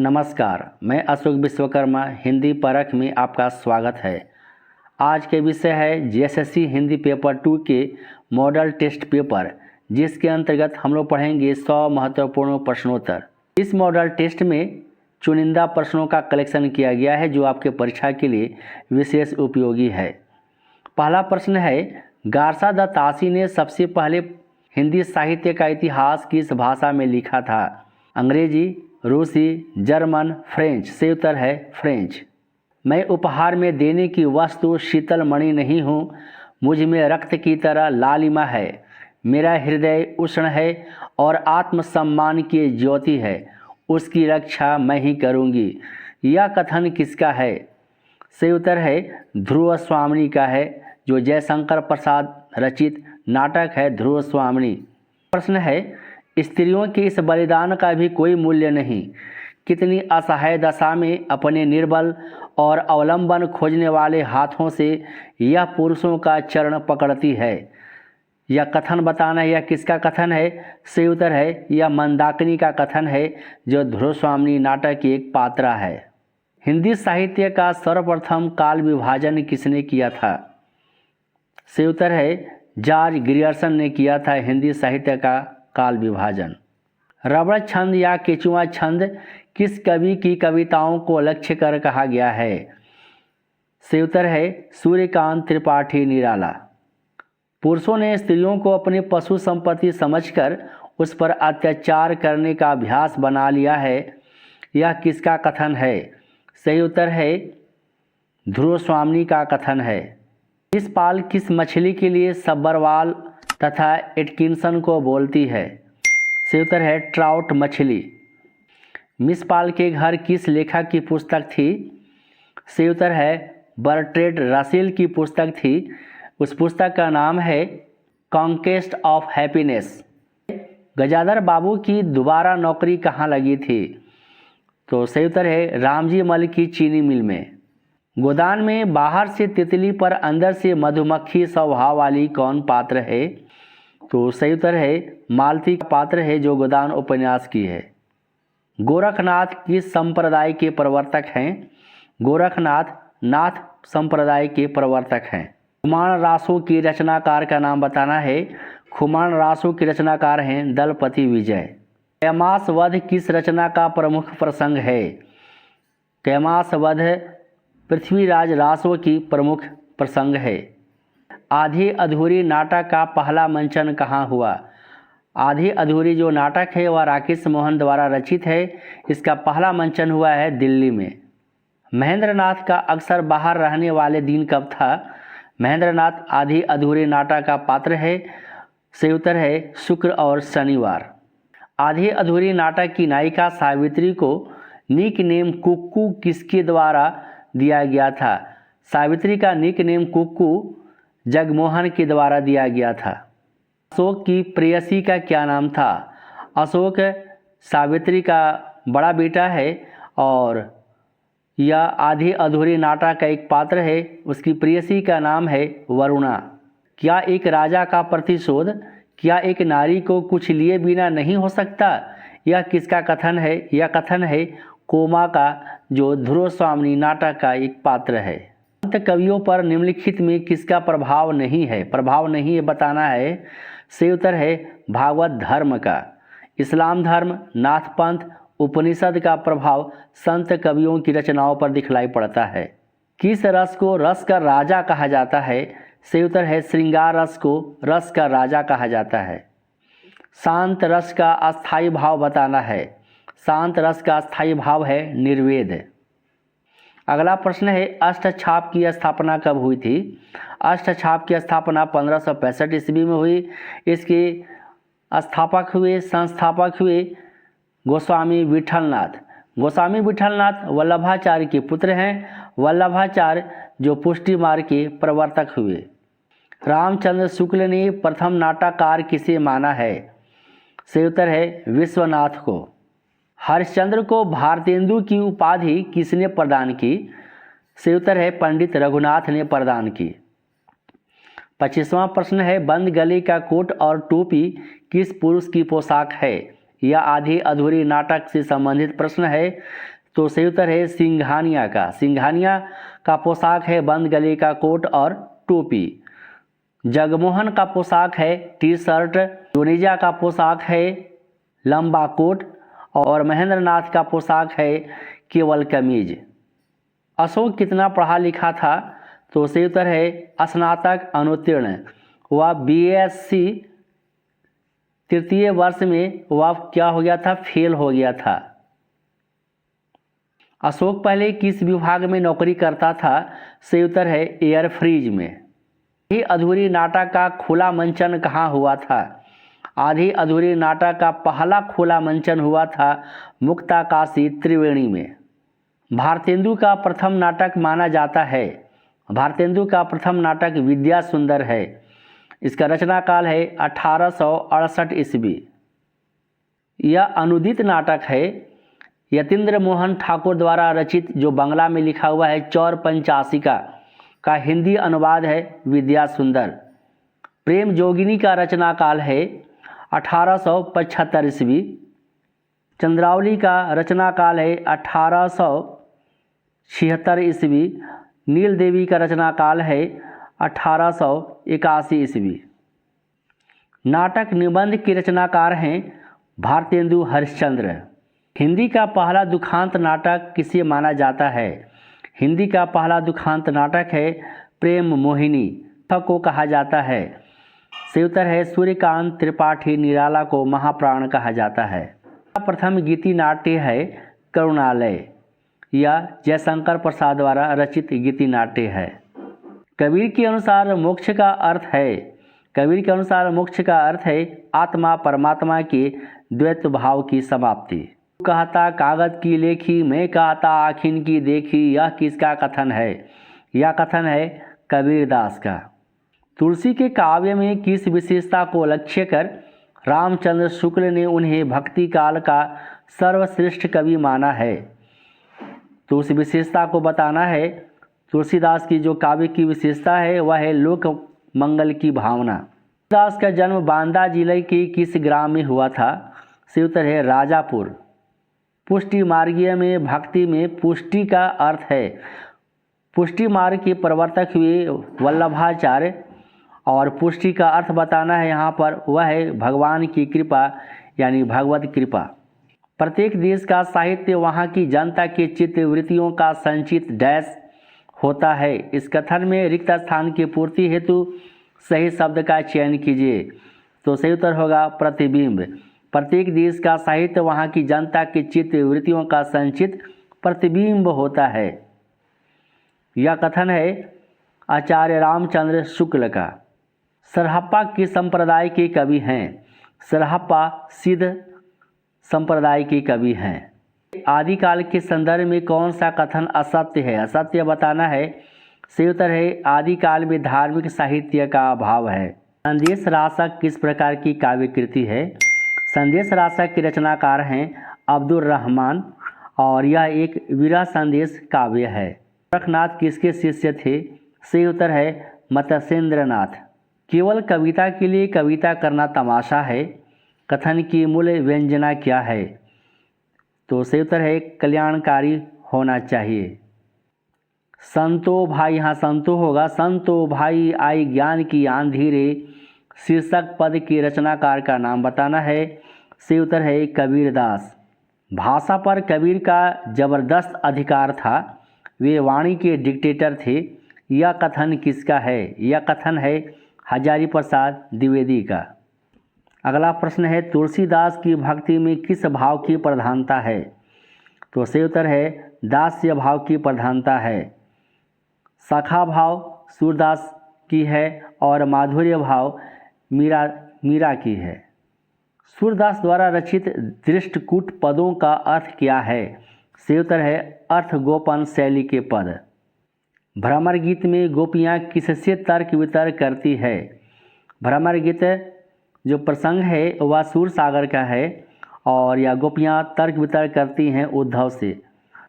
नमस्कार, मैं अशोक विश्वकर्मा हिंदी परख में आपका स्वागत है। आज के विषय है जीएसएससी हिंदी पेपर 2 के मॉडल टेस्ट पेपर, जिसके अंतर्गत हम लोग पढ़ेंगे 100 महत्वपूर्ण प्रश्नोत्तर। इस मॉडल टेस्ट में चुनिंदा प्रश्नों का कलेक्शन किया गया है जो आपके परीक्षा के लिए विशेष उपयोगी है। पहला प्रश्न है, गारसा दत्तासी ने सबसे पहले हिंदी साहित्य का इतिहास किस भाषा में लिखा था? अंग्रेजी, रूसी, जर्मन, फ्रेंच। से उत्तर है फ्रेंच। मैं उपहार में देने की वस्तु शीतल मणि नहीं हूँ, मुझ में रक्त की तरह लालिमा है, मेरा हृदय उष्ण है और आत्मसम्मान की ज्योति है, उसकी रक्षा मैं ही करूँगी। यह कथन किसका है? से उत्तर है ध्रुव स्वामिनी का है, जो जयशंकर प्रसाद रचित नाटक है ध्रुव स्वामिनी। प्रश्न है, स्त्रियों के इस बलिदान का भी कोई मूल्य नहीं, कितनी असहाय दशा में अपने निर्बल और अवलंबन खोजने वाले हाथों से यह पुरुषों का चरण पकड़ती है। यह कथन बताना है, यह किसका कथन है? से उत्तर है यह मंदाकिनी का कथन है, जो ध्रुव स्वामिनी नाटक की एक पात्रा है। हिंदी साहित्य का सर्वप्रथम काल विभाजन किसने किया था? से उत्तर है जॉर्ज ग्रियर्सन ने किया था हिंदी साहित्य का काल विभाजन। रबड़ छंद या केचुआ छंद किस कवि की कविताओं को लक्ष्य कर कहा गया है? से उत्तर है सूर्यकांत त्रिपाठी निराला। पुरुषों ने स्त्रियों को अपनी पशु संपत्ति समझकर उस पर अत्याचार करने का अभ्यास बना लिया है, यह किसका कथन है? सही उत्तर है ध्रुव स्वामिनी का कथन है। मिस पॉल किस मछली के लिए सब्बरवाल तथा एटकिंसन को बोलती है? से उत्तर है ट्राउट मछली। मिस पॉल के घर किस लेखक की पुस्तक थी? से उत्तर है बर्ट्रेड रसेल की पुस्तक थी। उस पुस्तक का नाम है कॉन्क्वेस्ट ऑफ हैप्पीनेस। गजाधर बाबू की दोबारा नौकरी कहाँ लगी थी? तो सही उत्तर है रामजी मल की चीनी मिल में। गोदान में बाहर से तितली पर अंदर से मधुमक्खी स्वभाव वाली कौन पात्र है? तो सही उत्तर है मालती पात्र है, जो गोदान उपन्यास की है। गोरखनाथ किस संप्रदाय के प्रवर्तक हैं? गोरखनाथ नाथ संप्रदाय के प्रवर्तक हैं। खुमान रासो की रचनाकार का नाम बताना है। खुमान रासो के रचनाकार हैं दलपति विजय। कैमास वध किस रचना का प्रमुख प्रसंग है? कैमास वध पृथ्वीराज रासो की प्रमुख प्रसंग है। आधी अधूरी नाटक का पहला मंचन कहाँ हुआ? आधी अधूरी जो नाटक है वह राकेश मोहन द्वारा रचित है। इसका पहला मंचन हुआ है दिल्ली में। महेंद्रनाथ का अक्सर बाहर रहने वाले दिन कब था? महेंद्रनाथ आधी अधूरी नाटक का पात्र है। से उत्तर है शुक्र और शनिवार। आधी अधूरी नाटक की नायिका सावित्री को निक नेम कुक्कू किसके द्वारा दिया गया था? सावित्री का निक नेम कुक्कू जगमोहन के द्वारा दिया गया था। अशोक की प्रेयसी का क्या नाम था? अशोक सावित्री का बड़ा बेटा है और यह आधी अधूरी नाटक का एक पात्र है। उसकी प्रेयसी का नाम है वरुणा। क्या एक राजा का प्रतिशोध, क्या एक नारी को कुछ लिए बिना नहीं हो सकता? यह किसका कथन है? यह कथन है कोमा का, जो ध्रुव स्वामिनी नाटक का एक पात्र है। संत कवियों पर निम्नलिखित में किसका प्रभाव नहीं है? प्रभाव नहीं है बताना है। से उत्तर है भागवत धर्म का। इस्लाम धर्म, नाथ पंथ, उपनिषद का प्रभाव संत कवियों की रचनाओं पर दिखलाई पड़ता है। किस रस को रस का राजा कहा जाता है? से उत्तर है श्रृंगार रस को रस का राजा कहा जाता है। शांत रस का अस्थायी भाव बताना है। शांत रस का अस्थायी भाव है निर्वेद। अगला प्रश्न है, अष्टछाप की स्थापना कब हुई थी? अष्टछाप की स्थापना 1565 ईस्वी में हुई। इसके संस्थापक हुए गोस्वामी विठलनाथ। गोस्वामी विठलनाथ वल्लभाचार्य के पुत्र हैं। वल्लभाचार्य जो पुष्टि मार्ग के प्रवर्तक हुए। रामचंद्र शुक्ल ने प्रथम नाटककार किसे माना है? से उत्तर है विश्वनाथ को। हरिश्चंद्र को भारतेंदु की उपाधि किसने प्रदान की? से उत्तर है पंडित रघुनाथ ने प्रदान की। 25वां प्रश्न है, बंद गले का कोट और टोपी किस पुरुष की पोशाक है? या आधी अधूरी नाटक से संबंधित प्रश्न है। तो सही उत्तर है सिंघानिया का। सिंघानिया का पोशाक है बंद गले का कोट और टोपी। जगमोहन का पोशाक है टी शर्ट। जोनेजा का पोशाक है लंबा कोट और महेंद्र नाथ का पोशाक है केवल कमीज। अशोक कितना पढ़ा लिखा था? तो सही उत्तर है स्नातक अनुत्तीर्ण। वह बीएससी तृतीय वर्ष में वह क्या हो गया था? फेल हो गया था। अशोक पहले किस विभाग में नौकरी करता था? सही उत्तर है एयर फ्रीज में। आधी अधूरी नाटक का खुला मंचन कहाँ हुआ था? आधी अधूरी नाटक का पहला खुला मंचन हुआ था मुक्ताकाशी त्रिवेणी में। भारतेंदु का प्रथम नाटक माना जाता है। भारतेंदु का प्रथम नाटक विद्या सुंदर है। इसका रचना काल है 1868 ईस्वी। यह अनुदित नाटक है यतीन्द्र मोहन ठाकुर द्वारा रचित, जो बांग्ला में लिखा हुआ है चौर पंचाशिका का हिंदी अनुवाद है विद्या सुंदर। प्रेम जोगिनी का रचना काल है 1875 ईस्वी। चंद्रावली का रचना काल है 1876 ईस्वी। नील देवी का रचना काल है 1881 ईस्वी। नाटक निबंध के रचनाकार हैं भारतेंदु हरिश्चंद्र। हिंदी का पहला दुखांत नाटक किसे माना जाता है? हिंदी का पहला दुखांत नाटक है प्रेम मोहिनी को कहा जाता है। सही उत्तर है सूर्यकांत त्रिपाठी निराला को महाप्राण कहा जाता है। प्रथम गीति नाट्य है करुणालय। यह जयशंकर प्रसाद द्वारा रचित गीति नाट्य है। कबीर के अनुसार मोक्ष का अर्थ है। कबीर के अनुसार मोक्ष का अर्थ है आत्मा परमात्मा के द्वैत भाव की समाप्ति। कहता कागज की लेखी, मैं कहता आखिन की देखी, यह किसका कथन है? यह कथन है कबीरदास का। तुलसी के काव्य में किस विशेषता को लक्ष्य कर रामचंद्र शुक्ल ने उन्हें भक्ति काल का सर्वश्रेष्ठ कवि माना है? तो उस विशेषता को बताना है। तुलसीदास की जो काव्य की विशेषता है वह है लोक मंगल की भावना। तुलसीदास का जन्म बांदा जिले के किस ग्राम में हुआ था? सही उत्तर है राजापुर। पुष्टि मार्गीय में भक्ति में पुष्टि का अर्थ है, पुष्टि मार्ग के प्रवर्तक हुए वल्लभाचार्य, और पुष्टि का अर्थ बताना है यहाँ पर, वह है भगवान की कृपा यानी भगवत कृपा। प्रत्येक देश का साहित्य वहाँ की जनता के चित्तवृत्तियों का संचित डैश होता है। इस कथन में रिक्त स्थान की पूर्ति हेतु सही शब्द का चयन कीजिए। तो सही उत्तर होगा प्रतिबिंब। प्रत्येक देश का साहित्य वहाँ की जनता के चित्तवृत्तियों का संचित प्रतिबिंब होता है। यह कथन है आचार्य रामचंद्र शुक्ल का। सरहप्पा किस संप्रदाय के कवि हैं? सरहप्पा सिद्ध संप्रदाय के कवि हैं। आदिकाल के संदर्भ में कौन सा कथन असत्य है? असत्य बताना है। सही उत्तर है आदिकाल में धार्मिक साहित्य का अभाव है। संदेश रासक किस प्रकार की काव्य कृति है? संदेश रासक के रचनाकार हैं अब्दुल रहमान और यह एक विरह संदेश काव्य है। गोरखनाथ किसके शिष्य थे? सही उत्तर है मत्स्येंद्रनाथ। केवल कविता के लिए कविता करना तमाशा है, कथन की मूल व्यंजना क्या है? तो सही उत्तर है कल्याणकारी होना चाहिए। संतो भाई, यहाँ संतो होगा, संतो भाई आई ज्ञान की आंधी रे, शीर्षक पद के रचनाकार का नाम बताना है। सही उत्तर है कबीरदास। भाषा पर कबीर का जबरदस्त अधिकार था, वे वाणी के डिक्टेटर थे। यह कथन किसका है? यह कथन है हजारी प्रसाद द्विवेदी का। अगला प्रश्न है तुलसीदास की भक्ति में किस भाव की प्रधानता है? तो सही उत्तर है दास्य भाव की प्रधानता है। सखा भाव सूरदास की है और माधुर्य भाव मीरा की है। सूरदास द्वारा रचित दृष्टकूट पदों का अर्थ क्या है? सही उत्तर है अर्थ गोपन शैली के पद। भ्रमर गीत में गोपियाँ किससे तर्क वितर्क करती है? भ्रमर गीत जो प्रसंग है वह सूर सागर का है और यह गोपियाँ तर्क वितर्क करती हैं उद्धव से।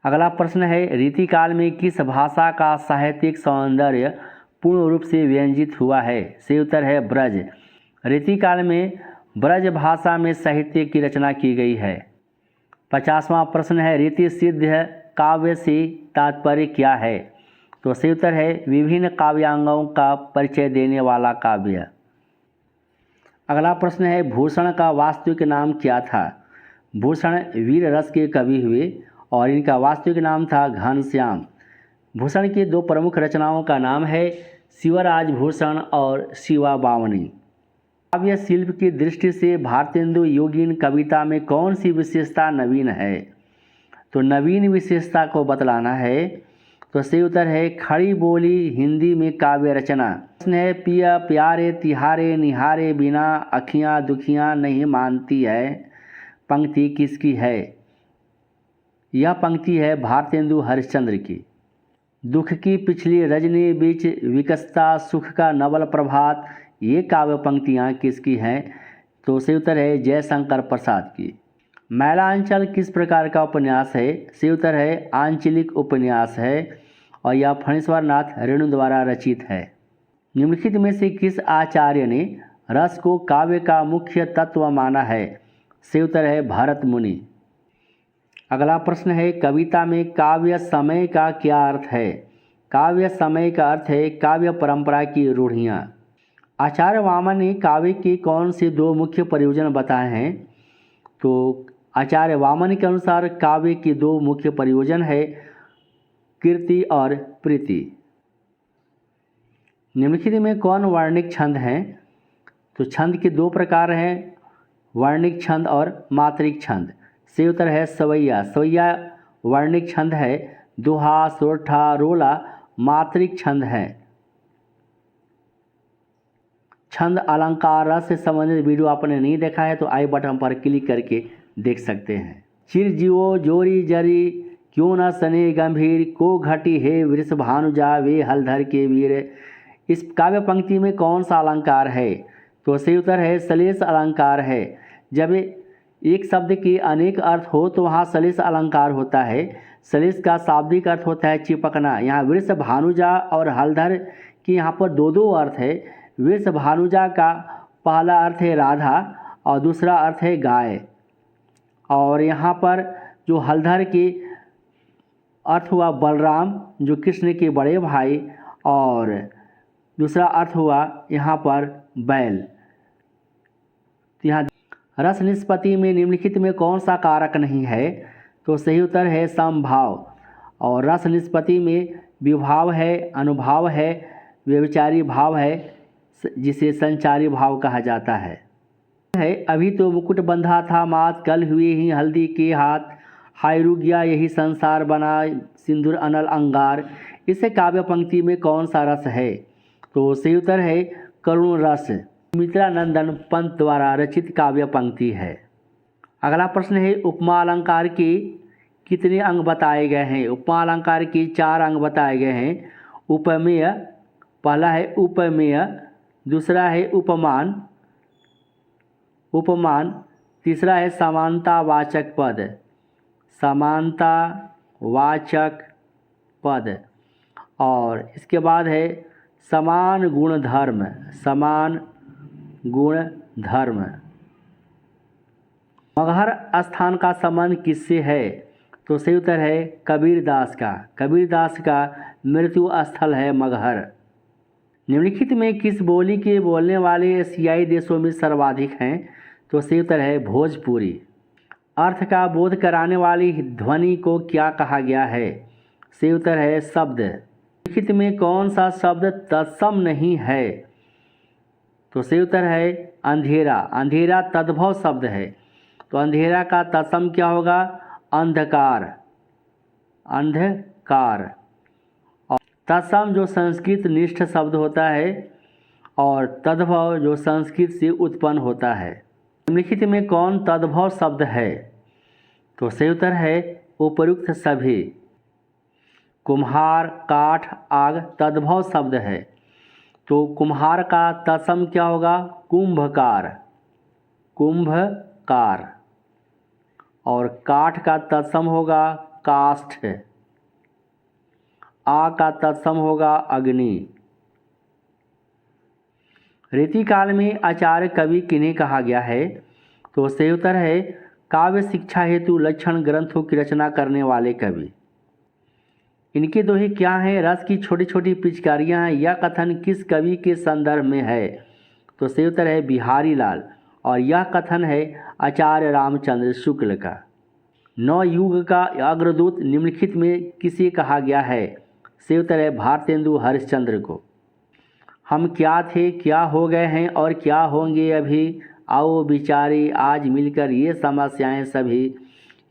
अगला प्रश्न है रीतिकाल में किस भाषा का साहित्यिक सौंदर्य पूर्ण रूप से व्यंजित हुआ है? सही उत्तर है ब्रज। रीतिकाल में ब्रज भाषा में साहित्य की रचना की गई है? 50वां प्रश्न है, रीति सिद्ध काव्य से तात्पर्य क्या है? तो सही उत्तर है विभिन्न काव्यांगों का परिचय देने वाला काव्य। अगला प्रश्न है, भूषण का वास्तविक नाम क्या था? भूषण वीर रस के कवि हुए और इनका वास्तविक नाम था घनश्याम। भूषण की दो प्रमुख रचनाओं का नाम है शिवराज भूषण और शिवा बावनी। काव्य शिल्प की दृष्टि से भारतेंदु योगीन कविता में कौन सी विशेषता नवीन है? तो नवीन विशेषता को बतलाना है। तो सही उत्तर है खड़ी बोली हिंदी में काव्य रचना। प्रश्न है, पिया प्यारे तिहारे निहारे बिना अखियाँ दुखियाँ नहीं मानती है, पंक्ति किसकी है? यह पंक्ति है भारतेंदु हरिश्चंद्र की। दुख की पिछली रजनी बीच विकसता सुख का नवल प्रभात, ये काव्य पंक्तियाँ किसकी हैं? तो सही उत्तर है जयशंकर प्रसाद की। मैलांचल किस प्रकार का उपन्यास है? सही उत्तर है आंचलिक उपन्यास है और यह फणीश्वर नाथ रेणु द्वारा रचित है। निम्नलिखित में से किस आचार्य ने रस को काव्य का मुख्य तत्व माना है? सही उत्तर है भरत मुनि। अगला प्रश्न है, कविता में काव्य समय का क्या अर्थ है? काव्य समय का अर्थ है काव्य परंपरा की रूढ़ियाँ। आचार्य वामन ने काव्य के कौन से दो मुख्य प्रयोजन बताए हैं? तो आचार्य वामन के अनुसार काव्य की दो मुख्य प्रयोजन है कीर्ति और प्रीति। निम्नलिखित में कौन वर्णिक छंद हैं? तो छंद के दो प्रकार हैं, वर्णिक छंद और मात्रिक छंद। सही उत्तर है सवैया। सवैया वर्णिक छंद है, दोहा सोरठा रोला मात्रिक छंद है। छंद अलंकार रस से संबंधित वीडियो आपने नहीं देखा है तो आई बटन पर क्लिक करके देख सकते हैं। चिर जीवो जोरी जरी क्यों न सने गंभीर, को घटी है वृषभानुजा वे हलधर के वीर। इस काव्य पंक्ति में कौन सा अलंकार है? तो सही उत्तर है सलेस अलंकार है। जब एक शब्द के अनेक अर्थ हो तो वहाँ सलेस अलंकार होता है। सलेस का शाब्दिक अर्थ होता है चिपकना। यहाँ वृषभानुजा और हलधर की यहाँ पर दो दो अर्थ है। वृषभानुजा का पहला अर्थ है राधा और दूसरा अर्थ है गाय, और यहाँ पर जो हलधर के अर्थ हुआ बलराम जो कृष्ण के बड़े भाई, और दूसरा अर्थ हुआ यहाँ पर बैल। यहाँ रस निष्पत्ति में निम्नलिखित में कौन सा कारक नहीं है? तो सही उत्तर है समभाव। और रस निष्पत्ति में विभाव है, अनुभाव है, व्यभिचारी भाव है जिसे संचारी भाव कहा जाता है। अभी तो मुकुट बंधा था मात, कल हुए ही हल्दी के हाथ, हाय रुक गया यही संसार बना सिंदूर अनल अंगार। इस काव्य पंक्ति में कौन सा रस है? तो सही उत्तर है करुण रस। मित्रानंदन पंत द्वारा रचित काव्य पंक्ति है। अगला प्रश्न है, उपमा अलंकार के कितने अंग बताए गए हैं? उपमा अलंकार के 4 अंग बताए गए हैं। उपमेय, पहला है उपमेय, दूसरा है उपमान, तीसरा है समानतावाचक पद, समानतावाचक पद, और इसके बाद है समान गुण धर्म, समान गुण धर्म। मगहर स्थान का संबंध किससे है? तो सही उत्तर है कबीरदास का। कबीरदास का मृत्यु स्थल है मगहर। निम्नलिखित में किस बोली के बोलने वाले एशियाई देशों में सर्वाधिक हैं? तो सही उत्तर है भोजपुरी। अर्थ का बोध कराने वाली ध्वनि को क्या कहा गया है? सही उत्तर है शब्द। निम्नलिखित में कौन सा शब्द तत्सम नहीं है? तो सही उत्तर है अंधेरा। अंधेरा तद्भव शब्द है, तो अंधेरा का तत्सम क्या होगा? अंधकार, अंधकार। और तत्सम जो संस्कृत निष्ठ शब्द होता है और तद्भव जो संस्कृत से उत्पन्न होता है। निम्नलिखित में कौन तद्भव शब्द है? तो सही उत्तर है उपयुक्त सभी। कुम्हार, काठ, आग तद्भव शब्द है, तो कुम्हार का तत्सम क्या होगा? कुंभकार, कुंभकार। और काठ का तत्सम होगा काष्ठ, आग का तत्सम होगा अग्नि। रीतिकाल में आचार्य कवि किन्हें कहा गया है? तो सही उत्तर है काव्य शिक्षा हेतु लक्षण ग्रंथों की रचना करने वाले कवि। इनके दोहे क्या हैं? रस की छोटी छोटी पिचकारियाँ। यह कथन किस कवि के संदर्भ में है? तो सही उत्तर है बिहारी लाल, और यह कथन है आचार्य रामचंद्र शुक्ल का। नवयुग का अग्रदूत निम्नलिखित में किसे कहा गया है? सही उत्तर है भारतेंदु हरिश्चंद्र को। हम क्या थे, क्या हो गए हैं और क्या होंगे अभी, आओ बिचारे आज मिलकर ये समस्याएं सभी।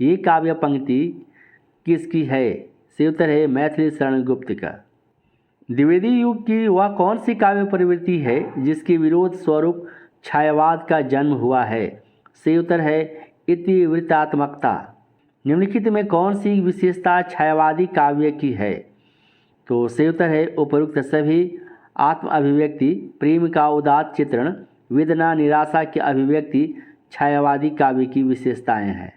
ये काव्य पंक्ति किसकी है? सही उत्तर है मैथिली शरण गुप्त का। द्विवेदी युग की वह कौन सी काव्य प्रवृत्ति है जिसके विरोध स्वरूप छायावाद का जन्म हुआ है? सही उत्तर है इतिवृत्तात्मकता। निम्नलिखित में कौन सी विशेषता छायावादी काव्य की है? तो सही उत्तर है उपरोक्त सभी। आत्म अभिव्यक्ति, प्रेम का उदात्त चित्रण, वेदना निराशा की अभिव्यक्ति छायावादी काव्य की विशेषताएं हैं।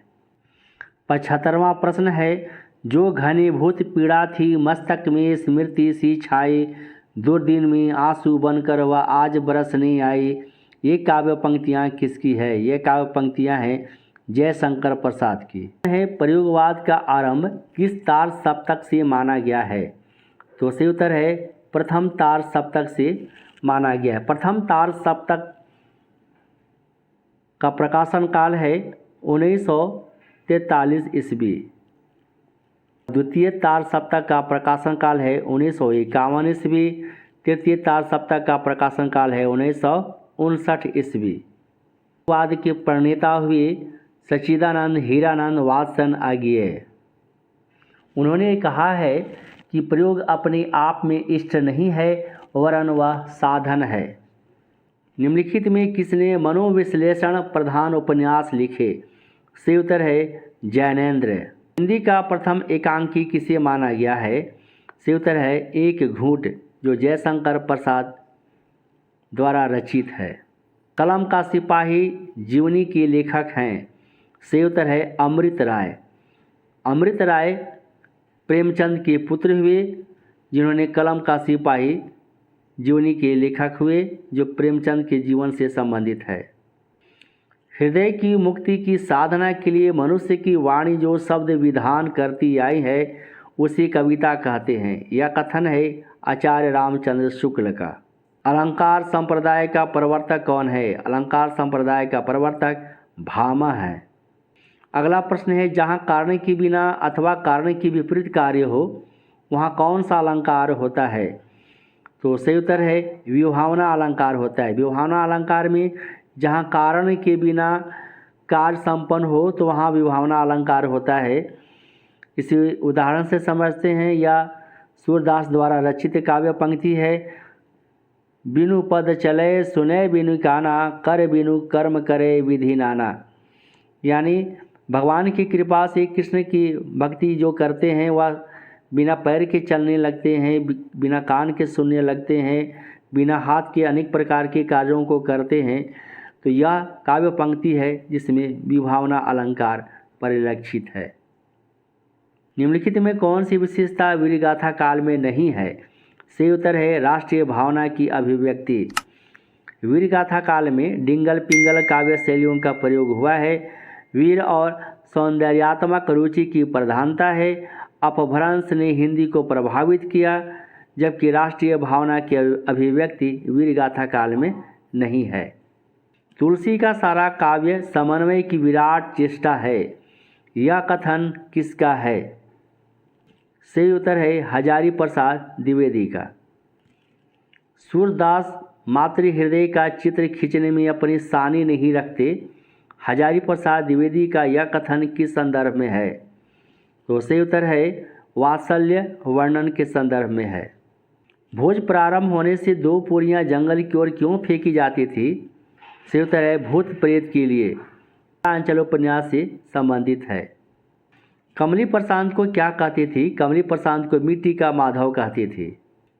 75वां प्रश्न है जो घनीभूत पीड़ा थी मस्तक में स्मृति सी छाई, दुर्दिन में आंसू बनकर वह आज बरसने आई। ये काव्य पंक्तियाँ किसकी है? ये काव्य पंक्तियाँ हैं जयशंकर प्रसाद की। है प्रयोगवाद का आरंभ किस तार सप्तक से माना गया है? तो सही उत्तर है प्रथम तार सप्तक से माना गया है। प्रथम तार सप्तक का प्रकाशन काल है 1943 ईस्वी। द्वितीय तार सप्तक का प्रकाशन काल है 1951 ईस्वी। तृतीय तार सप्तक का प्रकाशन काल है 1959 ईस्वी। वाद के प्रणेता हुए सच्चिदानंद हीरानंद वात्सन आगिए। उन्होंने कहा है कि प्रयोग अपने आप में इष्ट नहीं है वरन वह साधन है। निम्नलिखित में किसने मनोविश्लेषण प्रधान उपन्यास लिखे? सही उत्तर है जैनेन्द्र। हिंदी का प्रथम एकांकी किसे माना गया है? सही उत्तर है एक घूंट, जो जयशंकर प्रसाद द्वारा रचित है। कलम का सिपाही जीवनी के लेखक हैं? सही उत्तर है अमृत राय। अमृत राय प्रेमचंद के पुत्र हुए जिन्होंने कलम का सिपाही जीवनी के लेखक हुए, जो प्रेमचंद के जीवन से संबंधित है। हृदय की मुक्ति की साधना के लिए मनुष्य की वाणी जो शब्द विधान करती आई है उसे कविता कहते हैं। यह कथन है आचार्य रामचंद्र शुक्ल का। अलंकार संप्रदाय का प्रवर्तक कौन है? अलंकार संप्रदाय का प्रवर्तक भामा है। अगला प्रश्न है जहाँ कारण के बिना अथवा कारण के विपरीत कार्य हो वहाँ कौन सा अलंकार होता है? तो सही उत्तर है विभावना अलंकार होता है। विभावना अलंकार में जहाँ कारण के बिना कार्य संपन्न हो तो वहाँ विभावना अलंकार होता है। इसी उदाहरण से समझते हैं। या सूरदास द्वारा रचित काव्य पंक्ति है बिनु पद चले सुने बिनु काना, कर बिनु कर्म करे विधि नाना। यानी भगवान की कृपा से कृष्ण की भक्ति जो करते हैं वह बिना पैर के चलने लगते हैं, बिना कान के सुनने लगते हैं, बिना हाथ के अनेक प्रकार के कार्यों को करते हैं। तो यह काव्य पंक्ति है जिसमें विभावना अलंकार परिलक्षित है। निम्नलिखित में कौन सी विशेषता वीरगाथा काल में नहीं है? सही उत्तर है राष्ट्रीय भावना की अभिव्यक्ति। वीरगाथा काल में डिंगल पिंगल काव्य शैलियों का प्रयोग हुआ है। वीर और सौंदर्यात्मक रुचि की प्रधानता है। अपभ्रंश ने हिंदी को प्रभावित किया, जबकि राष्ट्रीय भावना की अभिव्यक्ति वीरगाथा काल में नहीं है। तुलसी का सारा काव्य समन्वय की विराट चेष्टा है। यह कथन किसका है? सही उत्तर है हजारी प्रसाद द्विवेदी का। सूरदास मातृहृदय का चित्र खींचने में अपनी सानी नहीं रखते। हजारी प्रसाद द्विवेदी का यह कथन किस संदर्भ में है? तो सही उत्तर है वात्सल्य वर्णन के संदर्भ में है। भोज प्रारंभ होने से 2 पूरियां जंगल की ओर क्यों फेंकी जाती थी? सही उत्तर है भूत प्रेत के लिए। अंचल उपन्यास से संबंधित है। कमली प्रशांत को क्या कहती थी? कमली प्रशांत को मिट्टी का माधव कहती थी।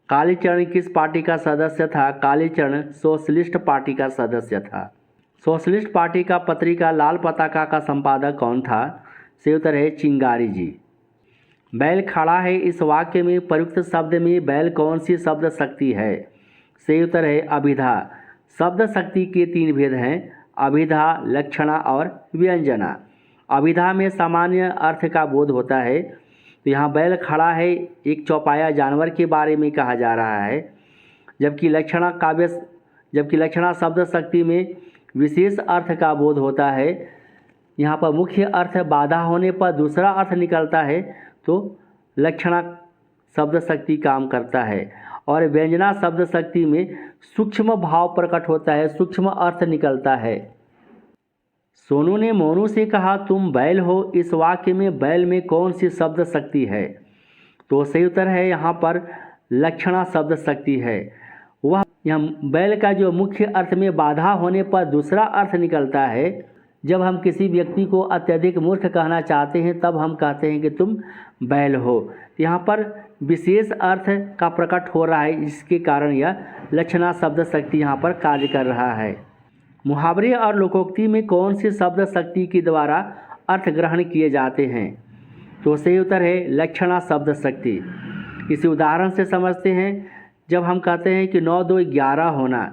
कालीचरण किस पार्टी का सदस्य था? कालीचरण सोशलिस्ट पार्टी का सदस्य था। सोशलिस्ट पार्टी का पत्रिका लाल पताका का संपादक कौन था? सही उत्तर है चिंगारी जी। बैल खड़ा है इस वाक्य में प्रयुक्त शब्द में बैल कौन सी शब्द शक्ति है? सही उत्तर है अभिधा। शब्द शक्ति के 3 भेद हैं, अभिधा, लक्षणा और व्यंजना। अभिधा में सामान्य अर्थ का बोध होता है। तो यहाँ बैल खड़ा है, एक चौपाया जानवर के बारे में कहा जा रहा है। जबकि लक्षणा शब्द शक्ति में विशेष अर्थ का बोध होता है। यहाँ पर मुख्य अर्थ बाधा होने पर दूसरा अर्थ निकलता है, तो लक्षणा शब्द शक्ति काम करता है। और व्यंजना शब्द शक्ति में सूक्ष्म भाव प्रकट होता है, सूक्ष्म अर्थ निकलता है। सोनू ने मोनू से कहा, तुम बैल हो। इस वाक्य में बैल में कौन सी शब्द शक्ति है? तो सही उत्तर है यहाँ पर लक्षणा शब्द शक्ति है। वह यहाँ बैल का जो मुख्य अर्थ में बाधा होने पर दूसरा अर्थ निकलता है। जब हम किसी व्यक्ति को अत्यधिक मूर्ख कहना चाहते हैं तब हम कहते हैं कि तुम बैल हो। यहाँ पर विशेष अर्थ का प्रकट हो रहा है, जिसके कारण यह लक्षणा शब्द शक्ति यहाँ पर कार्य कर रहा है। मुहावरे और लोकोक्ति में कौन सी शब्द शक्ति के द्वारा अर्थ ग्रहण किए जाते हैं? तो सही उत्तर है लक्षणा शब्द शक्ति। इसी उदाहरण से समझते हैं। जब हम कहते हैं कि 9 2 11 होना,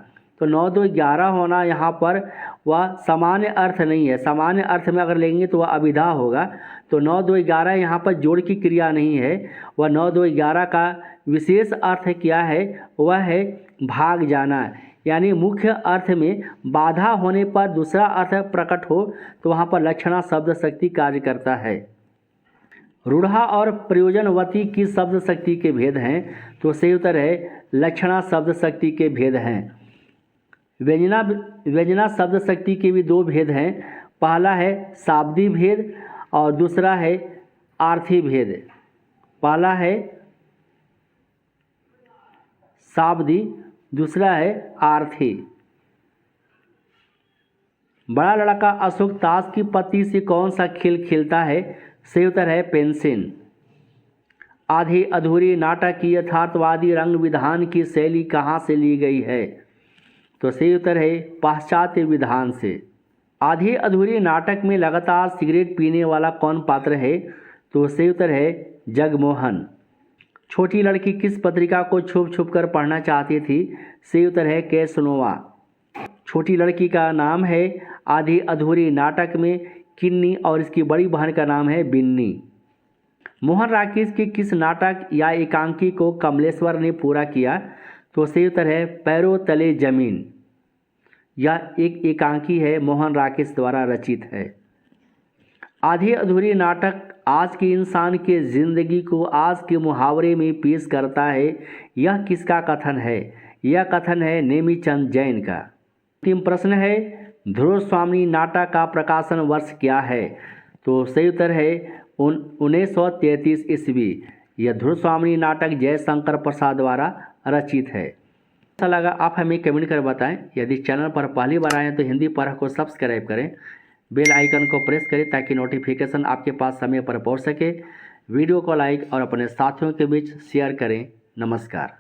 तो 9 2 11 होना यहाँ पर वह सामान्य अर्थ नहीं है। सामान्य अर्थ में अगर लेंगे तो वह अभिधा होगा। तो 9 2 11 यहाँ पर जोड़ की क्रिया नहीं है। वह 9 2 11 का विशेष अर्थ क्या है? वह है भाग जाना। यानी मुख्य अर्थ में बाधा होने पर दूसरा अर्थ प्रकट हो तो वहाँ पर लक्षणा शब्द शक्ति कार्य करता है। रूढ़ा और प्रयोजनवती की शब्द शक्ति के भेद हैं। तो सही उत्तर है लक्षणा शब्द शक्ति के भेद हैं। व्यंजना शब्द शक्ति के भी 2 भेद हैं। पहला है शाब्दी भेद और दूसरा है आर्थी भेद। पहला है शाब्दी, दूसरा है आर्थी। बड़ा लड़का अशोक ताश की पत्ती से कौन सा खेल खेलता है? सही उत्तर है पेंसिल। आधी अधूरी नाटक की यथार्थवादी रंग विधान की शैली कहाँ से ली गई है? तो सही उत्तर है पाश्चात्य विधान से। आधी अधूरी नाटक में लगातार सिगरेट पीने वाला कौन पात्र है? तो सही उत्तर है जगमोहन। छोटी लड़की किस पत्रिका को छुप छुप कर पढ़ना चाहती थी? सही उत्तर है कैसनोवा। छोटी लड़की का नाम है आधी अधूरी नाटक में किन्नी और इसकी बड़ी बहन का नाम है बिन्नी। मोहन राकेश के किस नाटक या एकांकी को कमलेश्वर ने पूरा किया? तो सही उत्तर है पैरों तले जमीन। यह एक एकांकी है, मोहन राकेश द्वारा रचित है। आधी अधूरी नाटक आज के इंसान के जिंदगी को आज के मुहावरे में पेश करता है। यह किसका कथन है? यह कथन है नेमीचंद जैन का। अंतिम प्रश्न है ध्रुव स्वामी नाटक का प्रकाशन वर्ष क्या है? तो सही उत्तर है 1933 ईस्वी। यह ध्रुव स्वामी नाटक जयशंकर प्रसाद द्वारा रचित है। अच्छा लगा आप हमें कमेंट कर बताएं। यदि चैनल पर पहली बार आए तो हिंदी पढ़ को सब्सक्राइब करें, बेल आइकन को प्रेस करें ताकि नोटिफिकेशन आपके पास समय पर पहुंच सके। वीडियो को लाइक और अपने साथियों के बीच शेयर करें। नमस्कार।